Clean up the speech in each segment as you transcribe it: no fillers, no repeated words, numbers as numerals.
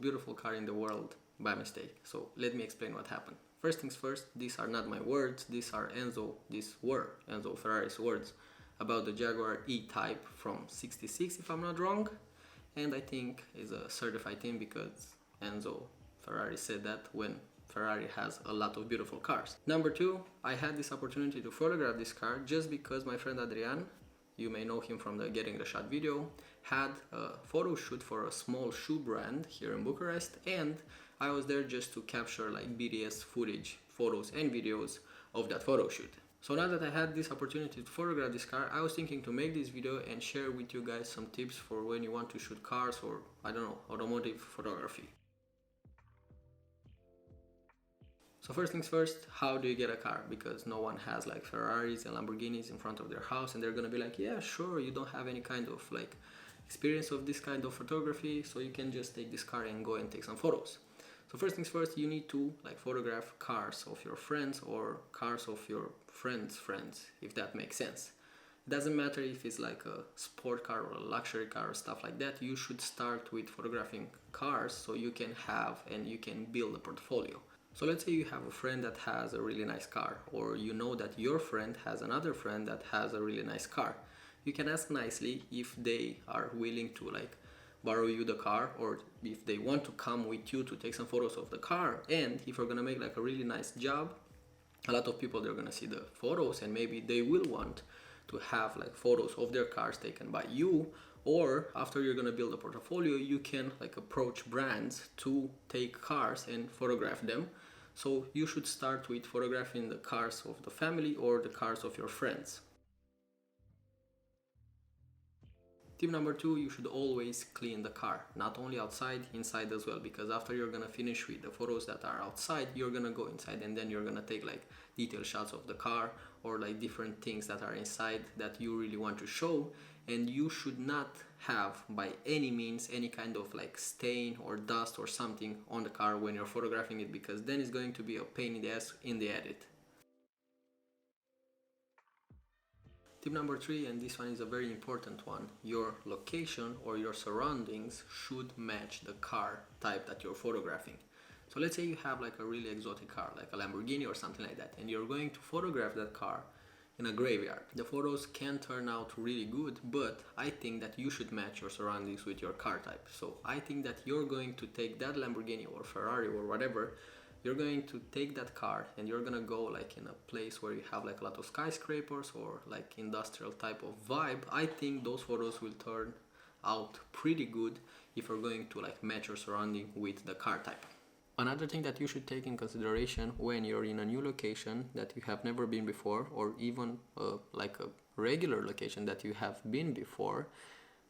beautiful car in the world by mistake. So let me explain what happened. First things first, these are not my words, these were Enzo Ferrari's words about the Jaguar E-Type from 66 if I'm not wrong, and I think is a certified team because Enzo Ferrari said that when Ferrari has a lot of beautiful cars. Number two, I had this opportunity to photograph this car just because my friend Adrian, you may know him from the Getting the Shot video, had a photo shoot for a small shoe brand here in Bucharest, and I was there just to capture like BTS footage, photos and videos of that photo shoot. So now that I had this opportunity to photograph this car, I was thinking to make this video and share with you guys some tips for when you want to shoot cars or, I don't know, automotive photography. So first things first, how do you get a car? Because no one has like Ferraris and Lamborghinis in front of their house and they're gonna be like, yeah, sure, you don't have any kind of like experience of this kind of photography, so you can just take this car and go and take some photos. So first things first, you need to like photograph cars of your friends or cars of your friends' friends, if that makes sense. It doesn't matter if it's like a sport car or a luxury car or stuff like that. You should start with photographing cars so you can have and you can build a portfolio. So let's say you have a friend that has a really nice car, or you know that your friend has another friend that has a really nice car. You can ask nicely if they are willing to like borrow you the car, or if they want to come with you to take some photos of the car. And if you're gonna make like a really nice job, a lot of people, they're gonna see the photos and maybe they will want to have like photos of their cars taken by you. Or after you're gonna build a portfolio, you can like approach brands to take cars and photograph them. So you should start with photographing the cars of the family or the cars of your friends. Tip number two, you should always clean the car, not only outside, inside as well, because after you're gonna finish with the photos that are outside, you're gonna go inside and then you're gonna take like detailed shots of the car or like different things that are inside that you really want to show. And you should not have by any means any kind of like stain or dust or something on the car when you're photographing it, because then it's going to be a pain in the ass in the edit. Tip number three, and this one is a very important one, your location or your surroundings should match the car type that you're photographing. So let's say you have like a really exotic car, like a Lamborghini or something like that, and you're going to photograph that car in a graveyard. The photos can turn out really good, but I think that you should match your surroundings with your car type. So I think that you're going to take that Lamborghini or Ferrari or whatever, you're going to take that car and you're gonna go like in a place where you have like a lot of skyscrapers or like industrial type of vibe. I think those photos will turn out pretty good if you're going to like match your surrounding with the car type. Another thing that you should take in consideration when you're in a new location that you have never been before, or even like a regular location that you have been before,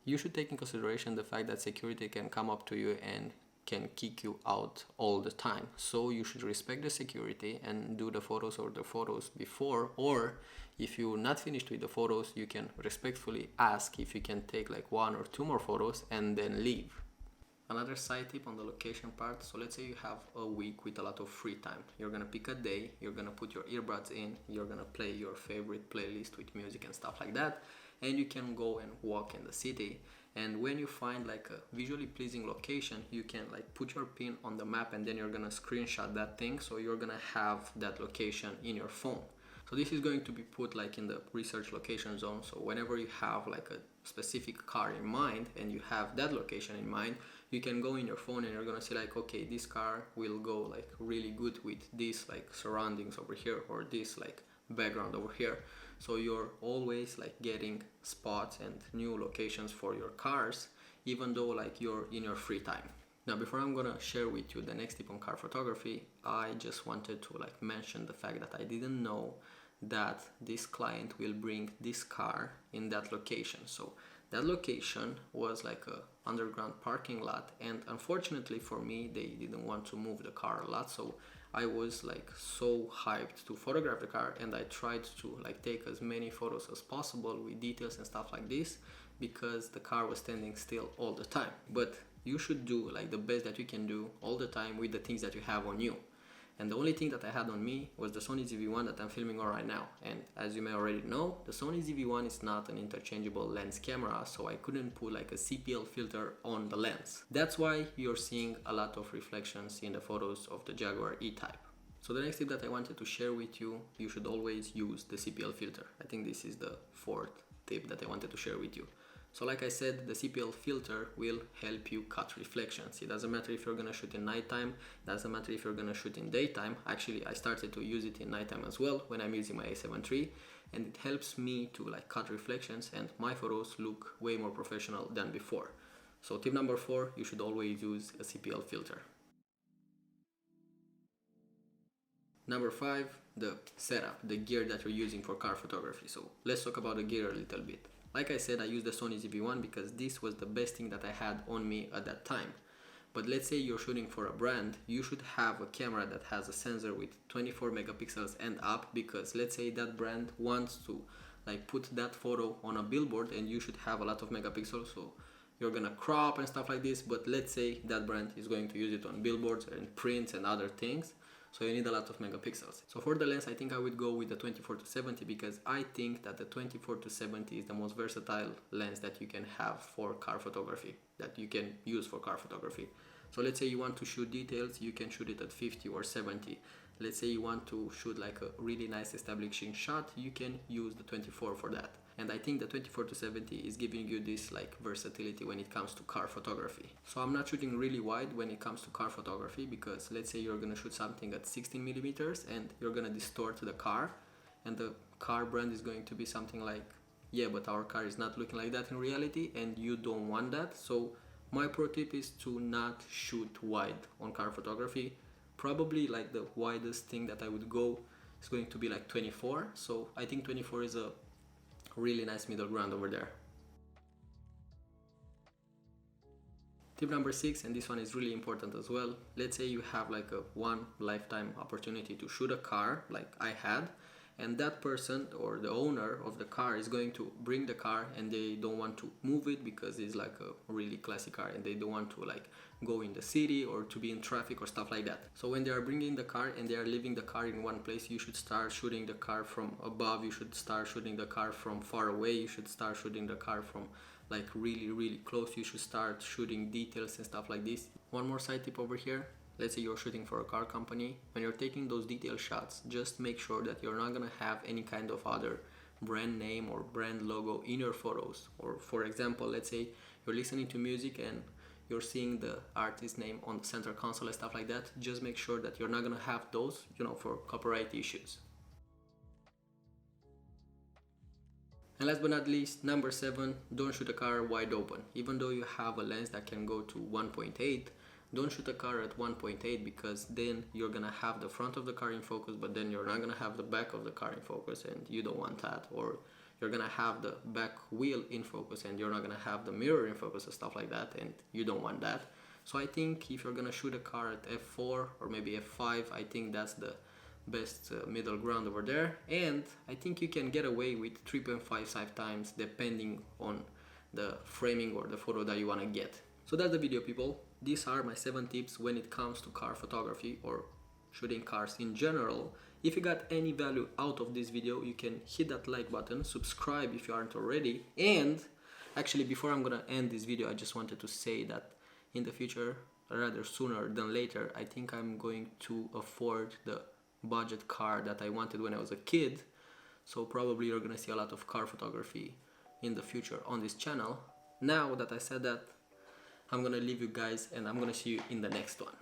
you should take in consideration the fact that security can come up to you and can kick you out all the time. So you should respect the security and do the photos or the photos before, or if you're not finished with the photos, you can respectfully ask if you can take like one or two more photos and then leave. Another side tip on the location part, so let's say you have a week with a lot of free time. You're gonna pick a day, you're gonna put your earbuds in, you're gonna play your favorite playlist with music and stuff like that, and you can go and walk in the city. And when you find like a visually pleasing location, you can like put your pin on the map and then you're gonna screenshot that thing, so you're gonna have that location in your phone. So this is going to be put like in the research location zone, so whenever you have like a specific car in mind and you have that location in mind, you can go in your phone and you're gonna see like, okay, this car will go like really good with this like surroundings over here or this like background over here. So you're always like getting spots and new locations for your cars, even though like you're in your free time. Now, before I'm gonna share with you the next tip on car photography, I just wanted to like mention the fact that I didn't know that this client will bring this car in that location. So that location was like a underground parking lot, and unfortunately for me, they didn't want to move the car a lot. So I was like so hyped to photograph the car, and I tried to like take as many photos as possible with details and stuff like this, because the car was standing still all the time. But you should do like the best that you can do all the time with the things that you have on you. And the only thing that I had on me was the Sony ZV-1 that I'm filming on right now. And as you may already know, the Sony ZV-1 is not an interchangeable lens camera, so I couldn't put like a CPL filter on the lens. That's why you're seeing a lot of reflections in the photos of the Jaguar E-Type. So the next tip that I wanted to share with you, you should always use the CPL filter. I think this is the fourth tip that I wanted to share with you. So like I said, the CPL filter will help you cut reflections. It doesn't matter if you're gonna shoot in nighttime, doesn't matter if you're gonna shoot in daytime. Actually, I started to use it in nighttime as well when I'm using my A7 III, and it helps me to like cut reflections, and my photos look way more professional than before. So tip number 4, you should always use a CPL filter. Number 5, the setup, the gear that you're using for car photography. So let's talk about the gear a little bit. Like I said, I used the Sony ZV-1 because this was the best thing that I had on me at that time. But let's say you're shooting for a brand, you should have a camera that has a sensor with 24 megapixels and up, because let's say that brand wants to like put that photo on a billboard and you should have a lot of megapixels, so you're gonna crop and stuff like this. But let's say that brand is going to use it on billboards and prints and other things, so you need a lot of megapixels. So for the lens, I think I would go with the 24-70 because I think that the 24-70 is the most versatile lens that you can have for car photography, that you can use for car photography. So let's say you want to shoot details, you can shoot it at 50 or 70. Let's say you want to shoot like a really nice establishing shot, you can use the 24 for that. And I think the 24-70 is giving you this like versatility when it comes to car photography. So I'm not shooting really wide when it comes to car photography, because let's say you're gonna shoot something at 16 millimeters and you're gonna distort the car, and the car brand is going to be something like, yeah, but our car is not looking like that in reality, and you don't want that. So my pro tip is to not shoot wide on car photography. Probably like the widest thing that I would go is going to be like 24. So I think 24 is a really nice middle ground over there. Tip number 6, and this one is really important as well. Let's say you have like a one lifetime opportunity to shoot a car like I had, and that person or the owner of the car is going to bring the car and they don't want to move it because it's like a really classic car and they don't want to like go in the city or to be in traffic or stuff like that. So when they are bringing the car and they are leaving the car in one place, you should start shooting the car from above, you should start shooting the car from far away, you should start shooting the car from like really close, you should start shooting details and stuff like this. One more side tip over here. Let's say you're shooting for a car company. When you're taking those detail shots, just make sure that you're not gonna have any kind of other brand name or brand logo in your photos. Or for example, let's say you're listening to music and you're seeing the artist name on the center console and stuff like that. Just make sure that you're not gonna have those, for copyright issues. And last but not least, number 7, don't shoot a car wide open. Even though you have a lens that can go to 1.8, don't shoot a car at 1.8, because then you're gonna have the front of the car in focus, but then you're not gonna have the back of the car in focus, and you don't want that. Or you're gonna have the back wheel in focus and you're not gonna have the mirror in focus and stuff like that, and you don't want that. So I think if you're gonna shoot a car at f4 or maybe f5, I think that's the best middle ground over there. And I think you can get away with 3.5 times depending on the framing or the photo that you want to get. So that's the video, people. These are my 7 tips when it comes to car photography or shooting cars in general. If you got any value out of this video, you can hit that like button, subscribe if you aren't already. And actually, before I'm gonna end this video, I just wanted to say that in the future, rather sooner than later, I think I'm going to afford the budget car that I wanted when I was a kid. So probably you're gonna see a lot of car photography in the future on this channel. Now that I said that, I'm gonna leave you guys and I'm gonna see you in the next one.